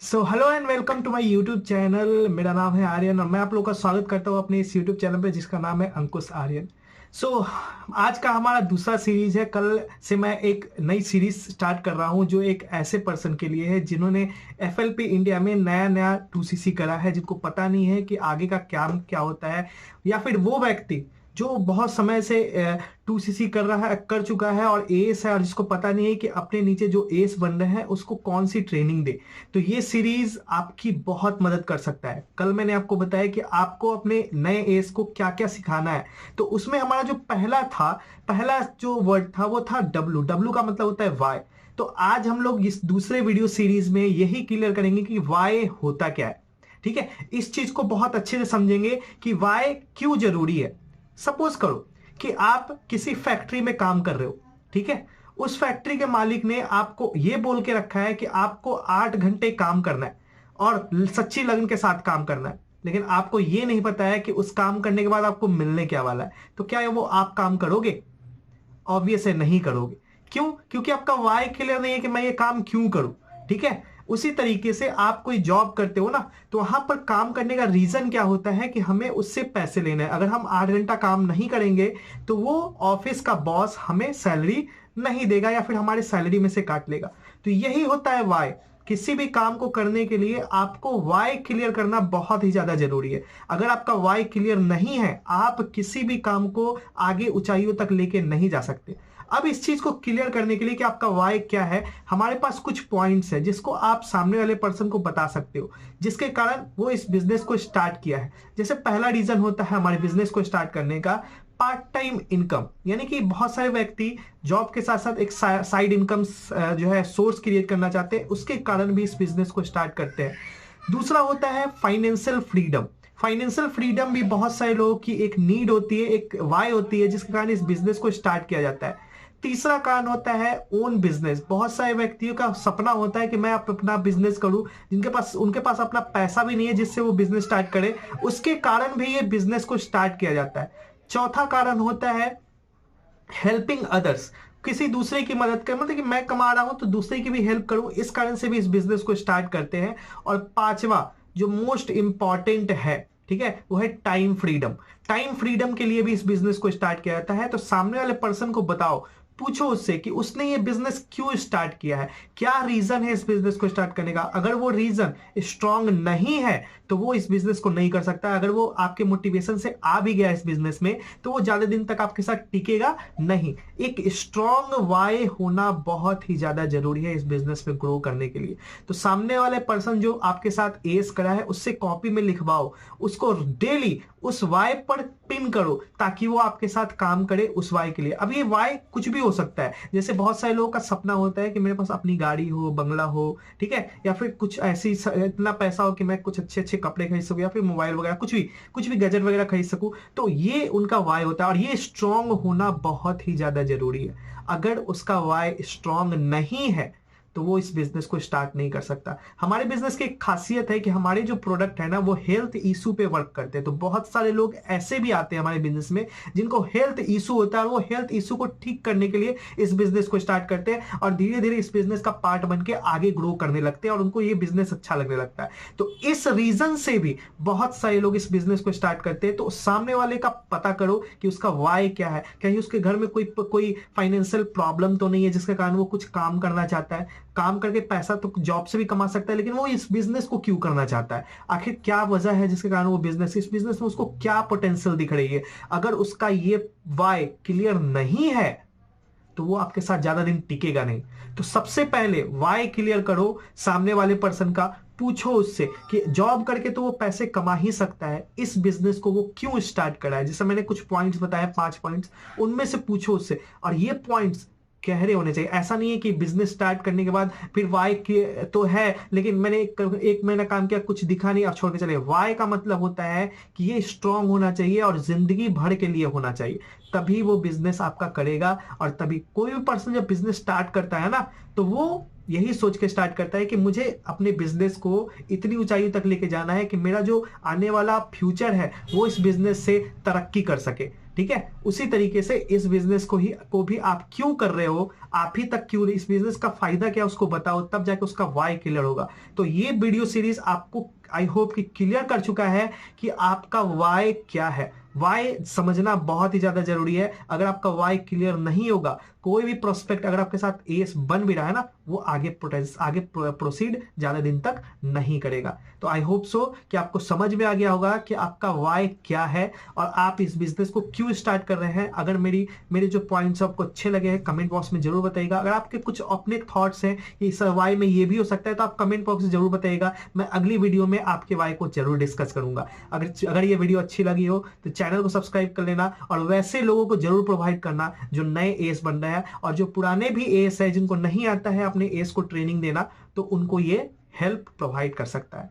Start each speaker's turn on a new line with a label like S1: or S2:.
S1: So hello and welcome to my YouTube channel. मेरा नाम है आर्यन और मैं आप लोगों का स्वागत करता हूँ अपने इस यूट्यूब चैनल पे जिसका नाम है अंकुश आर्यन। सो आज का हमारा दूसरा सीरीज है। कल से मैं एक नई सीरीज स्टार्ट कर रहा हूँ जो एक ऐसे पर्सन के लिए है जिन्होंने एफएलपी इंडिया में नया नया 2सीसी करा है, जिनको पता नहीं है कि आगे का काम क्या होता है, या फिर वो व्यक्ति जो बहुत समय से 2सीसी कर चुका है और एएस है और जिसको पता नहीं है कि अपने नीचे जो एएस बन रहे हैं उसको कौन सी ट्रेनिंग दे। तो ये सीरीज आपकी बहुत मदद कर सकता है। कल मैंने आपको बताया कि आपको अपने नए एएस को क्या क्या सिखाना है, तो उसमें हमारा जो पहला जो वर्ड था वो था डब्लू। डब्लू का मतलब होता है वाई। तो आज हम लोग इस दूसरे वीडियो सीरीज में यही क्लियर करेंगे कि वाई होता क्या है। ठीक है, इस चीज को बहुत अच्छे से समझेंगे कि वाई क्यों जरूरी है। सपोज करो कि आप किसी फैक्ट्री में काम कर रहे हो, ठीक है। उस फैक्ट्री के मालिक ने आपको यह बोल के रखा है कि आपको 8 घंटे काम करना है और सच्ची लगन के साथ काम करना है, लेकिन आपको यह नहीं पता है कि उस काम करने के बाद आपको मिलने क्या वाला है। तो क्या वो आप काम करोगे? ऑब्वियस है, नहीं करोगे। क्यों? क्योंकि आपका वाई क्लियर नहीं है कि मैं ये काम क्यों करूं। ठीक है, उसी तरीके से आप कोई जॉब करते हो ना, तो वहां पर काम करने का रीजन क्या होता है कि हमें उससे पैसे लेने हैं। अगर हम 8 घंटा काम नहीं करेंगे तो वो ऑफिस का बॉस हमें सैलरी नहीं देगा या फिर हमारे सैलरी में से काट लेगा। तो यही होता है वाई। किसी भी काम को करने के लिए आपको वाई क्लियर करना बहुत ही ज्यादा जरूरी है। अगर आपका वाई क्लियर नहीं है, आप किसी भी काम को आगे ऊंचाइयों तक लेके नहीं जा सकते। अब इस चीज को क्लियर करने के लिए कि आपका वाई क्या है, हमारे पास कुछ पॉइंट्स है जिसको आप सामने वाले पर्सन को बता सकते हो, जिसके कारण वो इस बिजनेस को स्टार्ट किया है। जैसे पहला रीजन होता है हमारे बिजनेस को स्टार्ट करने का पार्ट टाइम इनकम, यानी कि बहुत सारे व्यक्ति जॉब के साथ साथ एक साइड इनकम जो है सोर्स क्रिएट करना चाहते हैं, उसके कारण भी इस बिजनेस को स्टार्ट करते हैं। दूसरा होता है फाइनेंशियल फ्रीडम। फाइनेंशियल फ्रीडम भी बहुत सारे लोगों की एक नीड होती है, एक वाई होती है, जिसके कारण इस बिजनेस को स्टार्ट किया जाता है। तीसरा कारण होता है ओन बिजनेस। बहुत सारे व्यक्तियों का सपना होता है कि मैं अपना बिजनेस करूं, जिनके पास उनके पास अपना पैसा भी नहीं है जिससे वो बिजनेस स्टार्ट करे, उसके कारण भी ये बिजनेस को स्टार्ट किया जाता है। चौथा कारण होता है हेल्पिंग अदर्स। किसी दूसरे की मदद कर, मतलब कि मैं कमा रहा हूं तो दूसरे की भी हेल्प करूं, इस कारण से भी इस बिजनेस को स्टार्ट करते हैं। और पांचवा जो मोस्ट इंपॉर्टेंट है, ठीक है, वो है टाइम फ्रीडम। टाइम फ्रीडम के लिए भी इस बिजनेस को स्टार्ट किया जाता है। तो सामने वाले पर्सन को बताओ, पूछो उससे कि उसने ये बिजनेस क्यों स्टार्ट किया है, क्या रीजन है इस बिजनेस को स्टार्ट करने का। अगर वो रीजन स्ट्रांग नहीं है तो वो इस बिजनेस को नहीं कर सकता। अगर वो आपके मोटिवेशन से आ भी गया इस बिजनेस में तो वो ज्यादा दिन तक आपके साथ टिकेगा नहीं। एक स्ट्रांग वाई होना बहुत ही ज्यादा जरूरी है इस बिजनेस में ग्रो करने के लिए। तो सामने वाले पर्सन जो आपके साथ एस करा है उससे कॉपी में लिखवाओ, उसको डेली उस वाई पर पिन करो ताकि वो आपके साथ काम करे उस वाई के लिए। अब ये वाई कुछ भी हो सकता है, जैसे बहुत सारे लोगों का सपना होता है कि मेरे पास अपनी गाड़ी हो, बंगला हो, ठीक है, या फिर कुछ ऐसी इतना पैसा हो कि मैं कुछ अच्छे अच्छे कपड़े खरीद सकूं या फिर मोबाइल वगैरह कुछ भी गैजेट वगैरह खरीद सकूं। तो ये उनका वाई होता है और ये स्ट्रांग होना बहुत ही ज्यादा जरूरी है। अगर उसका वाई स्ट्रांग नहीं है तो वो इस बिजनेस को स्टार्ट नहीं कर सकता। हमारे बिजनेस की एक खासियत है कि हमारे जो प्रोडक्ट है ना वो हेल्थ इशू पे वर्क करते हैं। तो बहुत सारे लोग ऐसे भी आते हैं हमारे बिजनेस में जिनको हेल्थ इशू होता है और वो हेल्थ इशू को ठीक करने के लिए इस बिजनेस को स्टार्ट करते हैं और धीरे धीरे इस बिजनेस का पार्ट बन के आगे ग्रो करने लगते हैं और उनको ये बिजनेस अच्छा लगने लगता है। तो इस रीजन से भी बहुत सारे लोग इस बिजनेस को स्टार्ट करते हैं। तो सामने वाले का पता करो कि उसका वाई क्या है। कहीं उसके घर में कोई फाइनेंशियल प्रॉब्लम तो नहीं है जिसके कारण वो कुछ काम करना चाहता है। काम करके पैसा तो जॉब से भी कमा सकता है, लेकिन वो इस बिजनेस को क्यों करना चाहता है? आखिर क्या वजह है जिसके कारण वो इस बिजनेस में उसको क्या पोटेंशियल दिख रही है? अगर उसका ये वाई क्लियर नहीं है तो वो आपके साथ ज्यादा दिन टिकेगा नहीं। तो सबसे पहले वाई क्लियर करो सामने वाले पर्सन का। पूछो उससे कि जॉब करके तो वो पैसे कमा ही सकता है, इस बिजनेस को वो क्यों स्टार्ट करा है। जैसे मैंने कुछ पॉइंट्स बताए, 5 पॉइंट्स, उनमें से पूछो उससे। और ये पॉइंट्स गहरे होने चाहिए। ऐसा नहीं है कि बिजनेस स्टार्ट करने के बाद फिर वाई तो है लेकिन मैंने एक महीना काम किया, कुछ दिखा नहीं, अब छोड़ के चले। वाई का मतलब होता है कि ये स्ट्रांग होना चाहिए और जिंदगी भर के लिए होना चाहिए, तभी वो बिजनेस आपका करेगा। और तभी कोई भी पर्सन जब बिजनेस स्टार्ट करता है ना तो वो यही सोच के स्टार्ट करता है कि मुझे अपने बिजनेस को इतनी ऊंचाई तक लेके जाना है कि मेरा जो आने वाला फ्यूचर है वो इस बिजनेस से तरक्की कर सके। ठीक है, उसी तरीके से इस बिजनेस को भी आप क्यों कर रहे हो, आप ही तक क्यों, इस बिजनेस का फायदा क्या उसको बताओ, तब जाके उसका वाई क्लियर होगा। तो ये वीडियो सीरीज आपको आई होप कि क्लियर कर चुका है कि आपका वाई क्या है। वाई समझना बहुत ही ज्यादा जरूरी है। अगर आपका वाई क्लियर नहीं होगा, कोई भी प्रोस्पेक्ट अगर आपके साथ एस बन भी रहा है ना, वो आगे प्रोसीड ज्यादा दिन तक नहीं करेगा। तो आई होप सो कि आपको समझ में आ गया होगा कि आपका वाई क्या है और आप इस बिजनेस को क्यों स्टार्ट कर रहे हैं। अगर मेरे जो पॉइंट्स आपको अच्छे लगे हैं, कमेंट बॉक्स में जरूर बताइएगा। अगर आपके कुछ अपने थॉट्स हैं कि सर वाई में ये भी हो सकता है, तो आप कमेंट बॉक्स में जरूर बताइएगा। मैं अगली वीडियो में आपके वाई को जरूर डिस्कस करूंगा। अगर ये वीडियो अच्छी लगी हो तो चैनल को सब्सक्राइब कर लेना और वैसे लोगों को जरूर प्रोवाइड करना जो नए एस बन रहे हैं, और जो पुराने भी एस है जिनको नहीं आता है अपने एस को ट्रेनिंग देना, तो उनको ये हेल्प प्रोवाइड कर सकता है।